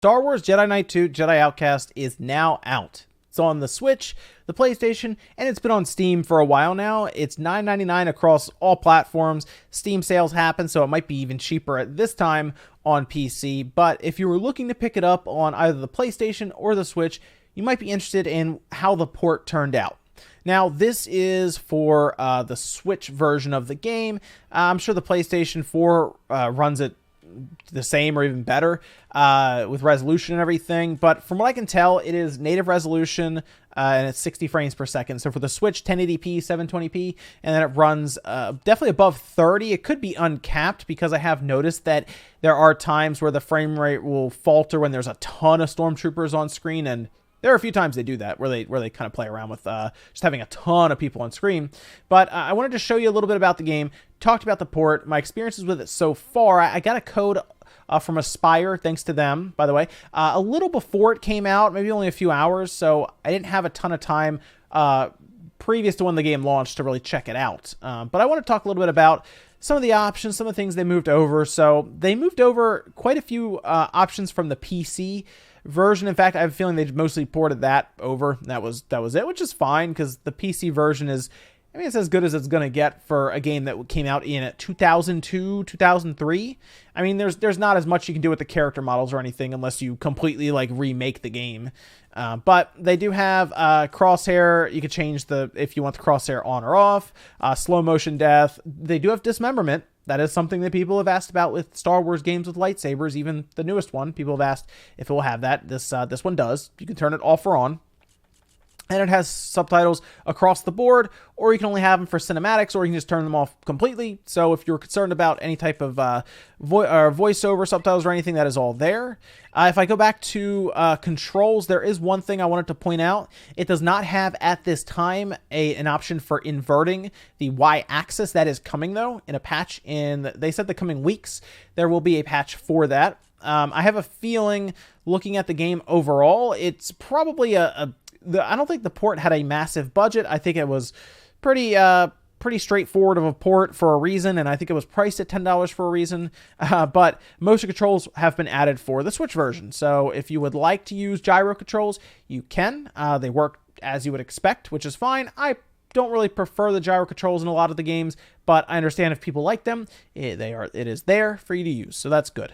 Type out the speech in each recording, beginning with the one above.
Star Wars Jedi Knight 2 Jedi Outcast is now out. It's on the Switch, the PlayStation, and it's been on Steam for a while now. It's $9.99 across all platforms. Steam sales happen, so it might be even cheaper at this time on PC. But if you were looking to pick it up on either the PlayStation or the Switch, you might be interested in how the port turned out. Now, this is for the Switch version of the game. I'm sure the PlayStation 4 runs it the same or even better with resolution and everything, but from what I can tell, it is native resolution and it's 60 frames per second. So for the Switch, 1080p, 720p, and then it runs definitely above 30. It could be uncapped because I have noticed that there are times where the frame rate will falter when there's a ton of stormtroopers on screen, and there are a few times they do that where they kind of play around with just having a ton of people on screen. But I wanted to show you a little bit about the game, talked about the port, my experiences with it so far. I got a code from Aspyr, thanks to them, by the way, a little before it came out, maybe only a few hours, so I didn't have a ton of time previous to when the game launched to really check it out. But I want to talk a little bit about some of the options, some of the things they moved over. So they moved over quite a few options from the PC version. In fact, I have a feeling they mostly ported that over. That was it, which is fine because the PC version is, I mean, it's as good as it's going to get for a game that came out in 2002, 2003. I mean, there's not as much you can do with the character models or anything unless you completely like remake the game. But they do have crosshair. You can change if you want the crosshair on or off. Slow motion death. They do have dismemberment. That is something that people have asked about with Star Wars games with lightsabers. Even the newest one, people have asked if it will have that. This one does. You can turn it off or on. And it has subtitles across the board, or you can only have them for cinematics, or you can just turn them off completely. So if you're concerned about any type of voiceover subtitles or anything, that is all there. If I go back to controls, there is one thing I wanted to point out. It does not have at this time an option for inverting the Y-axis. That is coming, though, in a patch they said the coming weeks. There will be a patch for that. I have a feeling, looking at the game overall, it's probably I don't think the port had a massive budget. I think it was pretty straightforward of a port for a reason, and I think it was priced at $10 for a reason. But motion controls have been added for the Switch version. So if you would like to use gyro controls, you can. They work as you would expect, which is fine. I don't really prefer the gyro controls in a lot of the games, but I understand if people like them, it is there for you to use. So that's good.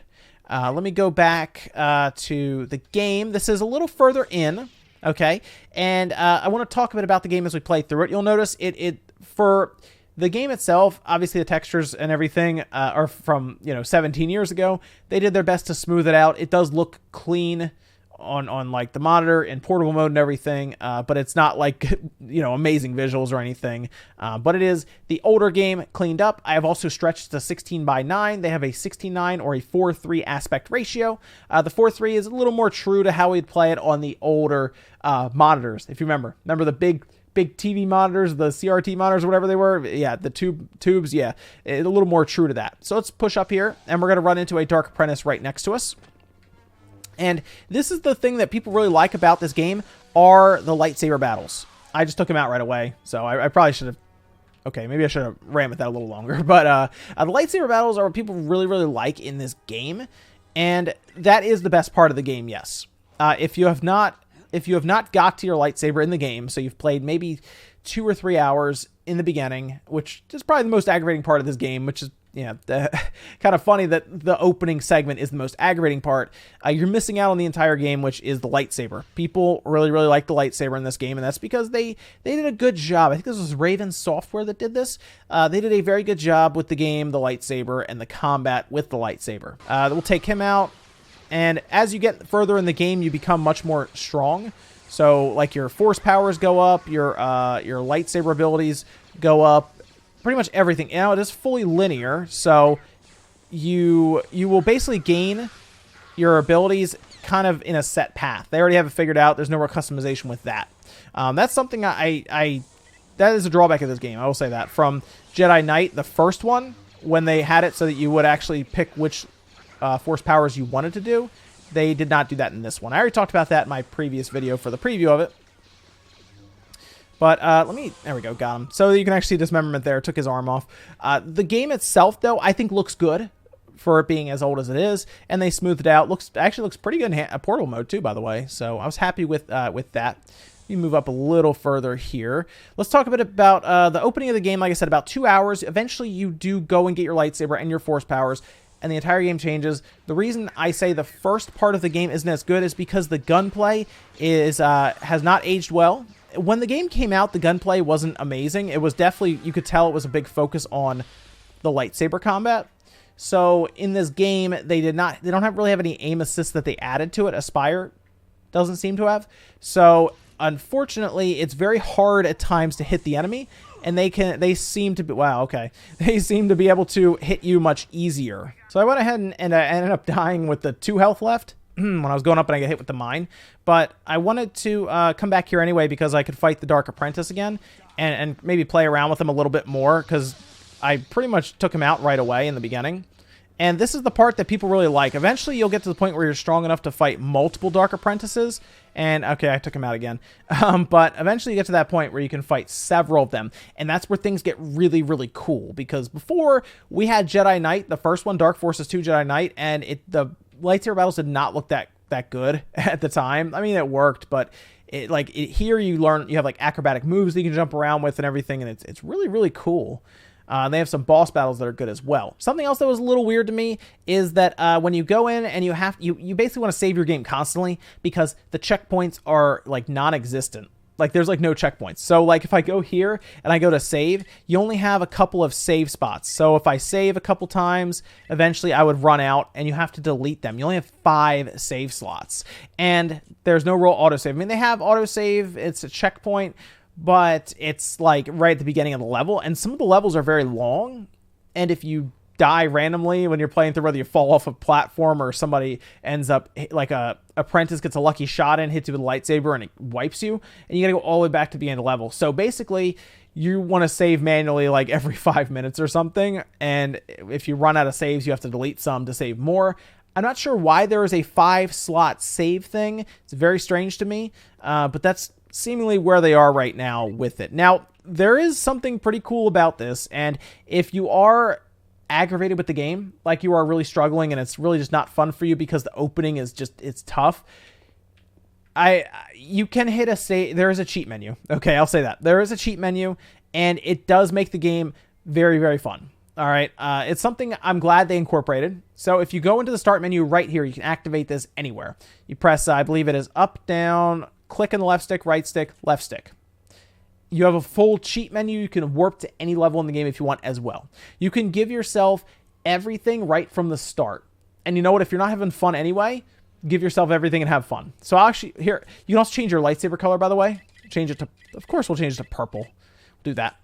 Let me go back to the game. This is a little further in. Okay, and I want to talk a bit about the game as we play through it. You'll notice it for the game itself, obviously the textures and everything are from 17 years ago. They did their best to smooth it out. It does look clean on like the monitor in portable mode and everything, but it's not like amazing visuals or anything. But it is the older game cleaned up. I have also stretched to 16:9. They have a 16:9 or a 4:3 aspect ratio. The 4:3 is a little more true to how we'd play it on the older monitors. If you remember the big TV monitors, the CRT monitors, or whatever they were. Yeah, the tubes. Yeah, a little more true to that. So let's push up here, and we're gonna run into a Dark Apprentice right next to us. And this is the thing that people really like about this game are the lightsaber battles. I just took them out right away, so I probably should have... Okay, maybe I should have ran with that a little longer. But the lightsaber battles are what people really, really like in this game. And that is the best part of the game, yes. If you have not got to your lightsaber in the game, so you've played maybe 2 or 3 hours in the beginning, which is probably the most aggravating part of this game, which is kind of funny that the opening segment is the most aggravating part. You're missing out on the entire game, which is the lightsaber. People really, really like the lightsaber in this game, and that's because they did a good job. I think this was Raven Software that did this. They did a very good job with the game, the lightsaber, and the combat with the lightsaber. We'll take him out, and as you get further in the game, you become much more strong. So, like, your force powers go up, your lightsaber abilities go up, pretty much everything. It is fully linear, so you will basically gain your abilities kind of in a set path. They already have it figured out. There's no more customization with that. That's something that is a drawback of this game. I will say that. From Jedi Knight, the first one, when they had it so that you would actually pick which force powers you wanted to do, they did not do that in this one. I already talked about that in my previous video for the preview of it. But there we go, got him. So you can actually see dismemberment there, took his arm off. The game itself, though, I think looks good for it being as old as it is, and they smoothed it out. Actually looks pretty good in portable mode too, by the way. So I was happy with that. Let me move up a little further here. Let's talk a bit about the opening of the game. Like I said, about 2 hours. Eventually, you do go and get your lightsaber and your force powers, and the entire game changes. The reason I say the first part of the game isn't as good is because the gunplay has not aged well. When the game came out, the gunplay wasn't amazing. It was definitely, you could tell it was a big focus on the lightsaber combat. So in this game, they don't really have any aim assist that they added to it. Aspyr doesn't seem to have. So unfortunately, it's very hard at times to hit the enemy, and they seem to be, wow, okay. They seem to be able to hit you much easier. So I went ahead and I ended up dying with the 2 health left when I was going up and I got hit with the mine. But I wanted to come back here anyway because I could fight the Dark Apprentice again and maybe play around with him a little bit more, because I pretty much took him out right away in the beginning. And this is the part that people really like. Eventually, you'll get to the point where you're strong enough to fight multiple Dark Apprentices. And, okay, I took him out again. But eventually you get to that point where you can fight several of them. And that's where things get really, really cool. Because before, we had Jedi Knight, the first one, Dark Forces 2 Jedi Knight, and the lightsaber battles did not look that good at the time. I mean, it worked, but here you have like acrobatic moves that you can jump around with and everything, and it's really, really cool. They have some boss battles that are good as well. Something else that was a little weird to me is that when you go in and you basically want to save your game constantly, because the checkpoints are like non-existent. Like there's like no checkpoints. So like if I go here and I go to save, you only have a couple of save spots. So if I save a couple times, eventually I would run out and you have to delete them. You only have 5 save slots, and there's no real autosave. I mean, they have autosave. It's a checkpoint, but it's like right at the beginning of the level, and some of the levels are very long, and if you die randomly when you're playing through, whether you fall off a platform or somebody ends up, like a apprentice gets a lucky shot in, hits you with a lightsaber, and it wipes you, and you gotta go all the way back to the end of the level. So basically, you want to save manually like every 5 minutes or something, and if you run out of saves, you have to delete some to save more. I'm not sure why there is a 5-slot save thing. It's very strange to me, but that's seemingly where they are right now with it. Now, there is something pretty cool about this, and if you are aggravated with the game, like you are really struggling and it's really just not fun for you because the opening is just, it's tough, you can hit a save. There is a cheat menu. Okay, I'll say that. There is a cheat menu, and it does make the game very, very fun. All right, it's something I'm glad they incorporated. So if you go into the start menu right here, you can activate this anywhere. You press, I believe it is up, down, click on the left stick, right stick, left stick. You have a full cheat menu. You can warp to any level in the game if you want as well. You can give yourself everything right from the start. And you know what? If you're not having fun anyway, give yourself everything and have fun. So actually, here, you can also change your lightsaber color, by the way. Change it to, of course, we'll change it to purple. Do that.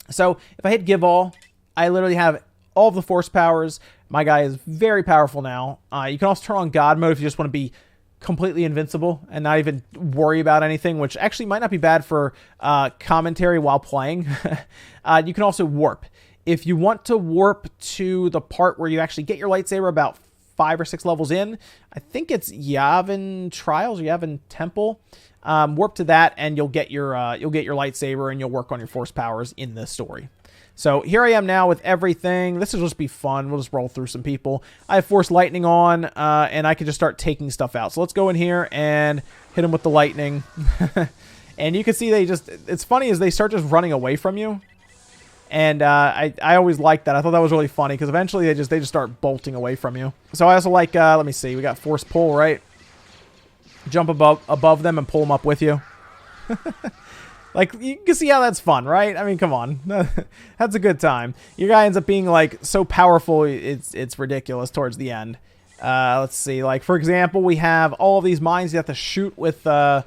So if I hit give all, I literally have all of the force powers. My guy is very powerful now. You can also turn on God mode if you just want to be completely invincible and not even worry about anything, which actually might not be bad for commentary while playing. You can also warp. If you want to warp to the part where you actually get your lightsaber about 5 or 6 levels in, I think it's Yavin Trials or Yavin Temple. Warp to that, and you'll get your lightsaber, and you'll work on your force powers in the story. So here I am now with everything. This will just be fun. We'll just roll through some people. I have Force Lightning on, and I can just start taking stuff out. So let's go in here and hit them with the lightning. And you can see it's funny is they start just running away from you. And I always liked that. I thought that was really funny because eventually they just start bolting away from you. So I also like, let me see, we got Force Pull, right? Jump above them and pull them up with you. Like, you can see how that's fun, right? I mean, come on. That's a good time. Your guy ends up being, like, so powerful, it's ridiculous towards the end. Let's see. Like, for example, we have all of these mines you have to shoot with your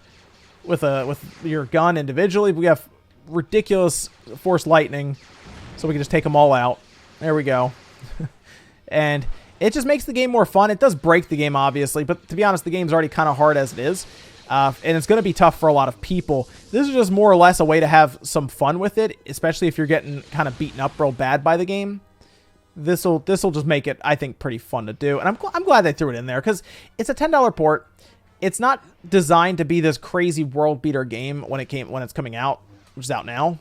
gun individually. We have ridiculous Force Lightning, so we can just take them all out. There we go. And it just makes the game more fun. It does break the game, obviously, but to be honest, the game's already kind of hard as it is. And it's going to be tough for a lot of people. This is just more or less a way to have some fun with it, especially if you're getting kind of beaten up real bad by the game. This'll just make it, I think, pretty fun to do. And I'm glad they threw it in there because it's a $10 port. It's not designed to be this crazy world beater game when it's coming out, which is out now.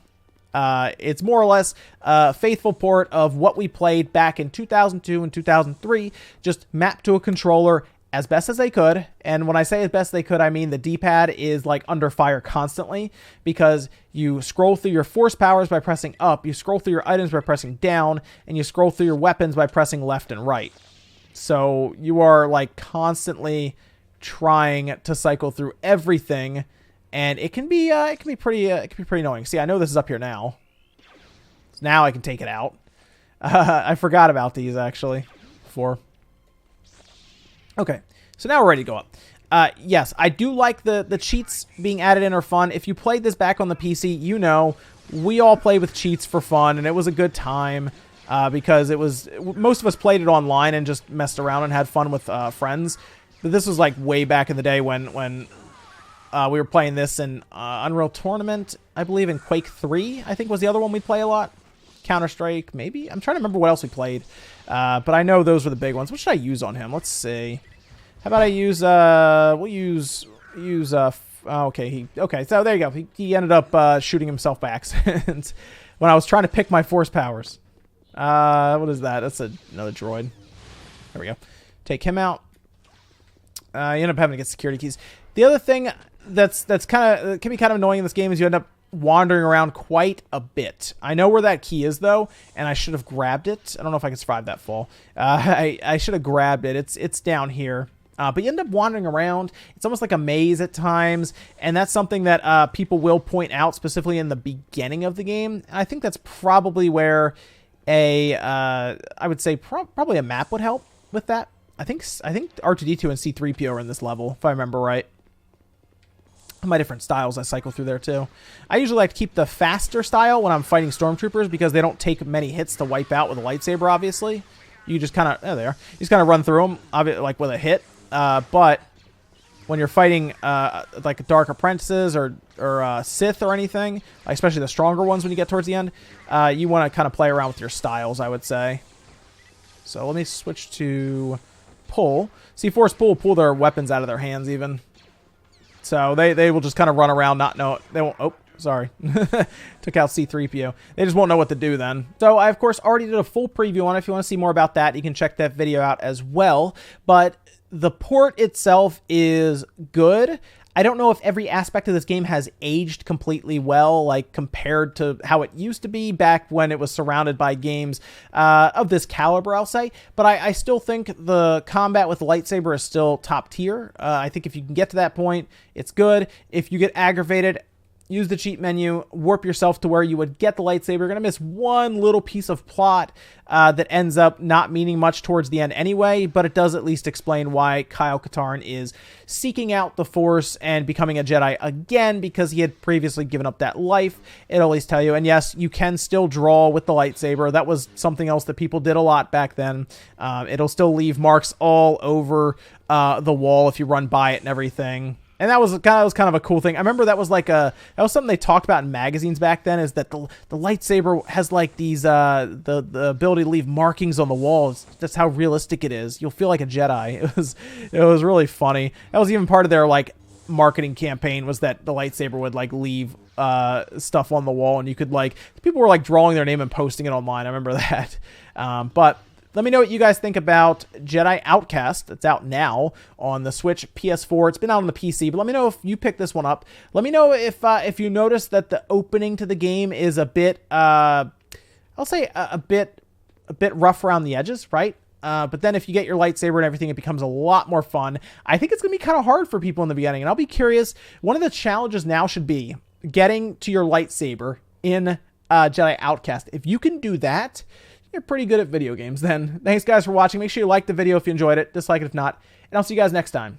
It's more or less a faithful port of what we played back in 2002 and 2003, just mapped to a controller as best as they could. And when I say as best they could, I mean the D-pad is like under fire constantly, because you scroll through your force powers by pressing up, you scroll through your items by pressing down, and you scroll through your weapons by pressing left and right. So you are like constantly trying to cycle through everything, and it can be pretty annoying. See, I know this is up here now. So now I can take it out. I forgot about these actually before. Okay, so now we're ready to go up. Yes, I do like the cheats being added in are fun. If you played this back on the PC, you know we all play with cheats for fun, and it was a good time because most of us played it online and just messed around and had fun with friends. But this was like way back in the day when we were playing this in Unreal Tournament, I believe, in Quake 3, I think was the other one we'd play a lot. Counter-Strike, maybe? I'm trying to remember what else we played. But I know those were the big ones. What should I use on him? Let's see. How about I use, we'll use, okay, so there you go. He ended up shooting himself by accident when I was trying to pick my force powers. What is that? That's another droid. There we go. Take him out. You end up having to get security keys. The other thing that's can be kind of annoying in this game is you end up wandering around quite a bit. I know where that key is though, and I should have grabbed it. I don't know if I can survive that fall. I should have grabbed it. It's down here. But you end up wandering around. It's almost like a maze at times, and that's something that people will point out specifically in the beginning of the game. And I think that's probably where I would say probably a map would help with that. I think R2-D2 and C-3PO are in this level, if I remember right. My different styles I cycle through there too. I usually like to keep the faster style when I'm fighting stormtroopers because they don't take many hits to wipe out with a lightsaber, obviously. You just kind of, oh, there. You just kind of run through them, like with a hit. But when you're fighting like Dark Apprentices or Sith or anything, especially the stronger ones when you get towards the end, you want to kind of play around with your styles, I would say. So let me switch to pull. See, force pull their weapons out of their hands even. So they will just kind of run around, not know. They won't. Oh, sorry. Took out C-3PO. They just won't know what to do then. So I, of course, already did a full preview on it. If you want to see more about that, you can check that video out as well. But the port itself is good. I don't know if every aspect of this game has aged completely well, like compared to how it used to be back when it was surrounded by games of this caliber, I'll say. But I still think the combat with the lightsaber is still top tier. I think if you can get to that point, it's good. If you get aggravated, use the cheat menu, warp yourself to where you would get the lightsaber. You're going to miss one little piece of plot that ends up not meaning much towards the end anyway, but it does at least explain why Kyle Katarn is seeking out the Force and becoming a Jedi again because he had previously given up that life. It'll at least tell you. And yes, you can still draw with the lightsaber. That was something else that people did a lot back then. It'll still leave marks all over the wall if you run by it and everything. And that was kind of a cool thing. I remember that was something they talked about in magazines back then, is that the lightsaber has like these the ability to leave markings on the walls. That's how realistic it is. You'll feel like a Jedi. It was really funny. That was even part of their like marketing campaign, was that the lightsaber would like leave stuff on the wall, and you could like, people were like drawing their name and posting it online. I remember that. But let me know what you guys think about Jedi Outcast. It's out now on the Switch, PS4. It's been out on the PC, but let me know if you picked this one up. Let me know if you noticed that the opening to the game is a bit, I'll say a bit rough around the edges, right? But then if you get your lightsaber and everything, it becomes a lot more fun. I think it's going to be kind of hard for people in the beginning, and I'll be curious. One of the challenges now should be getting to your lightsaber in Jedi Outcast. If you can do that, you're pretty good at video games then. Thanks guys for watching. Make sure you like the video if you enjoyed it, dislike it if not, and I'll see you guys next time.